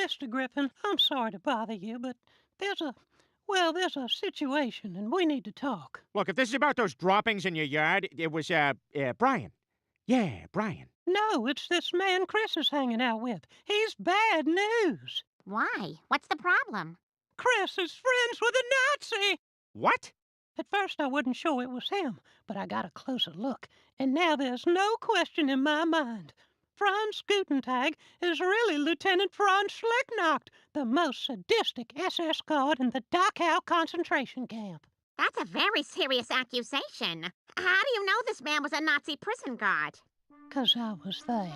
Mr. Griffin, I'm sorry to bother you, but there's a situation, and we need to talk. Look, if this is about those droppings in your yard, it was, Brian. Yeah, Brian. No, it's this man Chris is hanging out with. He's bad news. Why? What's the problem? Chris is friends with a Nazi! What? At first I wasn't sure it was him, but I got a closer look, and now there's no question in my mind. Franz Gutentag is really Lieutenant Franz Schlecknacht, the most sadistic SS guard in the Dachau concentration camp. That's a very serious accusation. How do you know this man was a Nazi prison guard? 'Cause I was there.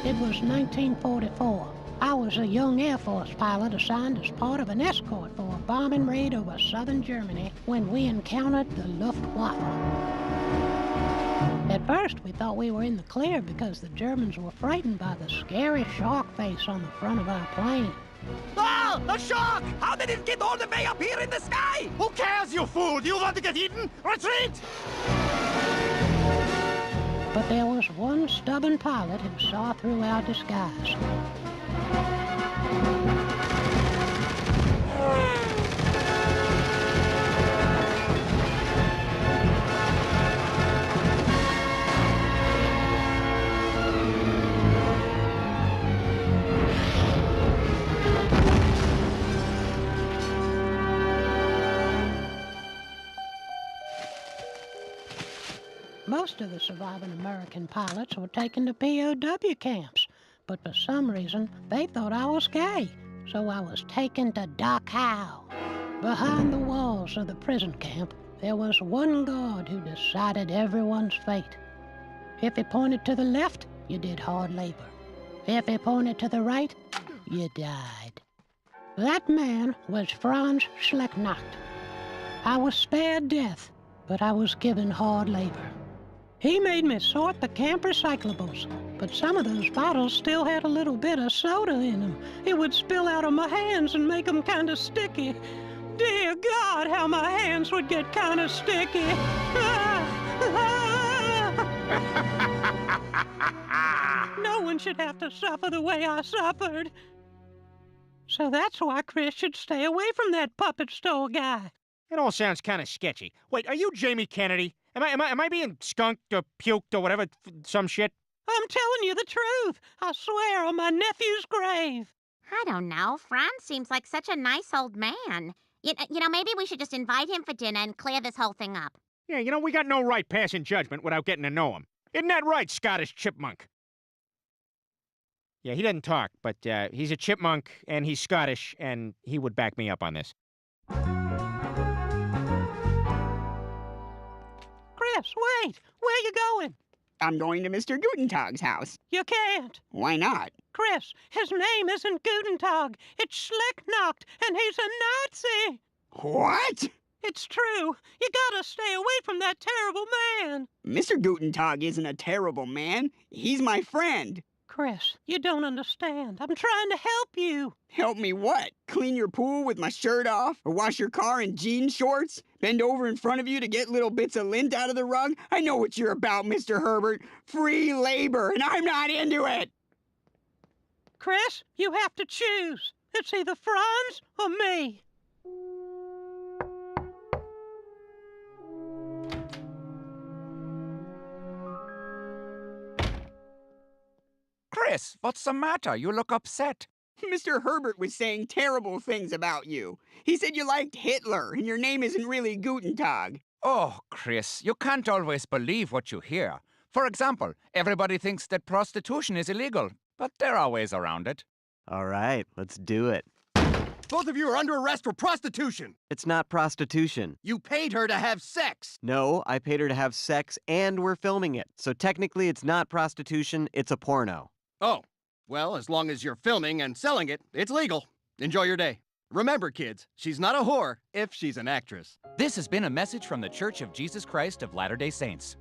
It was 1944. I was a young Air Force pilot assigned as part of an escort for a bombing raid over southern Germany when we encountered the Luftwaffe. At first, we thought we were in the clear because the Germans were frightened by the scary shark face on the front of our plane. Ah! A shark! How did it get all the way up here in the sky? Who cares, you fool? Do you want to get eaten? Retreat! But there was one stubborn pilot who saw through our disguise. Most of the surviving American pilots were taken to POW camps, but for some reason, they thought I was gay, so I was taken to Dachau. Behind the walls of the prison camp, there was one guard who decided everyone's fate. If he pointed to the left, you did hard labor. If he pointed to the right, you died. That man was Franz Schlecknacht. I was spared death, but I was given hard labor. He made me sort the camp recyclables, but some of those bottles still had a little bit of soda in them. It would spill out of my hands and make them kind of sticky. Dear God, how my hands would get kind of sticky. No one should have to suffer the way I suffered. So that's why Chris should stay away from that puppet store guy. It all sounds kind of sketchy. Wait, are you Jamie Kennedy? Am I being skunked or puked or whatever, some shit? I'm telling you the truth. I swear on my nephew's grave. I don't know. Franz seems like such a nice old man. You know, maybe we should just invite him for dinner and clear this whole thing up. Yeah, you know, we got no right passing judgment without getting to know him. Isn't that right, Scottish chipmunk? Yeah, he doesn't talk, but he's a chipmunk, and he's Scottish, and he would back me up on this. Chris, wait! Where you going? I'm going to Mr. Gutentag's house. You can't. Why not? Chris, his name isn't Gutentag. It's Schlecknacht, and he's a Nazi. What? It's true. You gotta stay away from that terrible man. Mr. Gutentag isn't a terrible man. He's my friend. Chris, you don't understand. I'm trying to help you. Help me what? Clean your pool with my shirt off? Or wash your car in jean shorts? Bend over in front of you to get little bits of lint out of the rug? I know what you're about, Mr. Herbert. Free labor, and I'm not into it. Chris, you have to choose. It's either Franz or me. Chris, what's the matter? You look upset. Mr. Herbert was saying terrible things about you. He said you liked Hitler, and your name isn't really Gutentag. Oh, Chris, you can't always believe what you hear. For example, everybody thinks that prostitution is illegal, but there are ways around it. All right, let's do it. Both of you are under arrest for prostitution. It's not prostitution. You paid her to have sex. No, I paid her to have sex and we're filming it. So technically it's not prostitution, it's a porno. Oh, well, as long as you're filming and selling it, it's legal. Enjoy your day. Remember, kids, she's not a whore if she's an actress. This has been a message from the Church of Jesus Christ of Latter-day Saints.